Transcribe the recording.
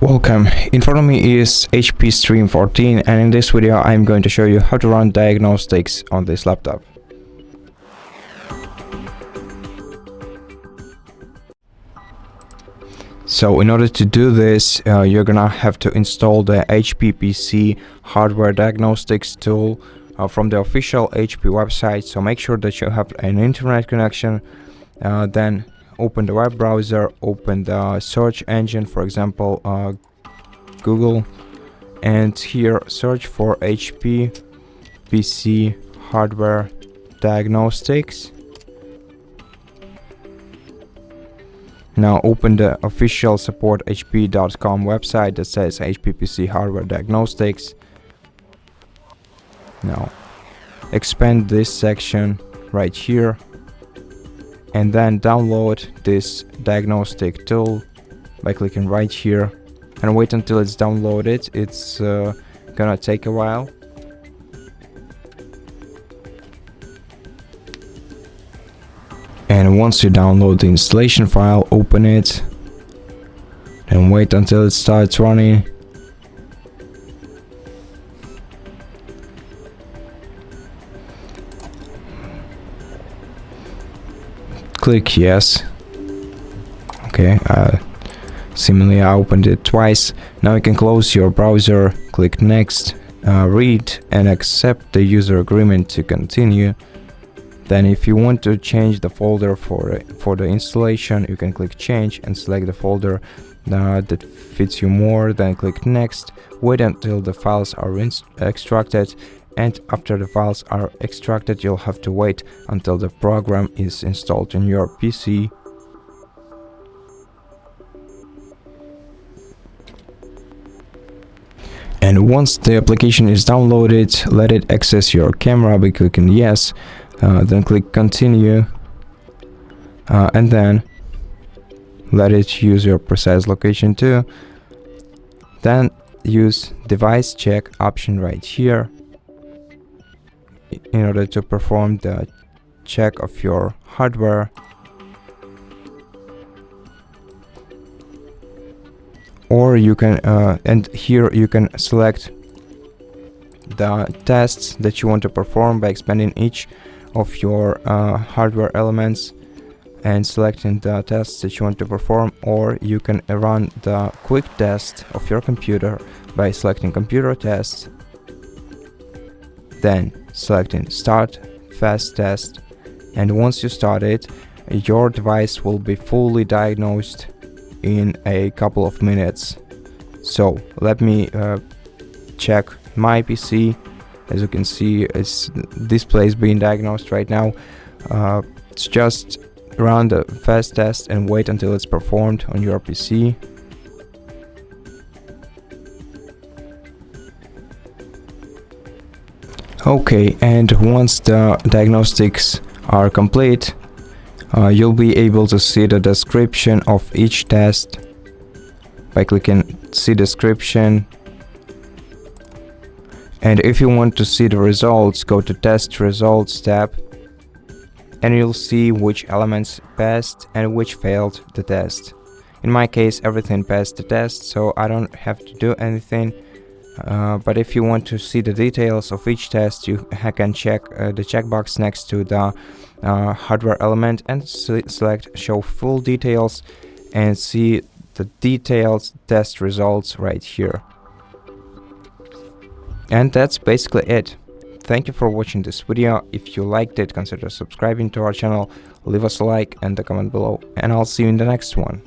Welcome. In front of me is HP Stream 14, and in this video I'm going to show you how to run Diagnostics on this laptop. So in order to do this, you're gonna have to install the HPPC hardware diagnostics tool from the official HP website. So make sure that you have an internet connection, then open the web browser, open the search engine, for example Google, and here search for HPPC hardware diagnostics. Now open the official support hp.com website that says HPPC hardware diagnostics. Now expand this section right here and then download this diagnostic tool by clicking right here and wait until it's downloaded. It's gonna take a while. And once you download the installation file, open it and wait until it starts running. Click yes. Okay, similarly I opened it twice. Now you can close your browser, click next, read and accept the user agreement to continue. Then if you want to change the folder for the installation, you can click change and select the folder that fits you more, then click next, wait until the files are extracted, and after the files are extracted you'll have to wait until the program is installed on your PC. And once the application is downloaded, let it access your camera by clicking yes, then click continue, and then let it use your precise location too. Then use device check option right here in order to perform the check of your hardware. Or you can and here you can select the tests that you want to perform by expanding each of your hardware elements and selecting the tests that you want to perform, or you can run the quick test of your computer by selecting computer tests, then selecting start fast test, and once you start it, your device will be fully diagnosed in a couple of minutes. So let me check my PC. As you can see, its display is being diagnosed right now. It's just run the fast test and wait until it's performed on your PC. Okay, and once the diagnostics are complete, you'll be able to see the description of each test by clicking see description. And if you want to see the results, go to test results tab and you'll see which elements passed and which failed the test. In my case, everything passed the test, so I don't have to do anything. But if you want to see the details of each test, you can check the checkbox next to the hardware element and select show full details and see the detailed test results right here. And that's basically it. Thank you for watching this video. If you liked it, consider subscribing to our channel, leave us a like and a comment below, and I'll see you in the next one.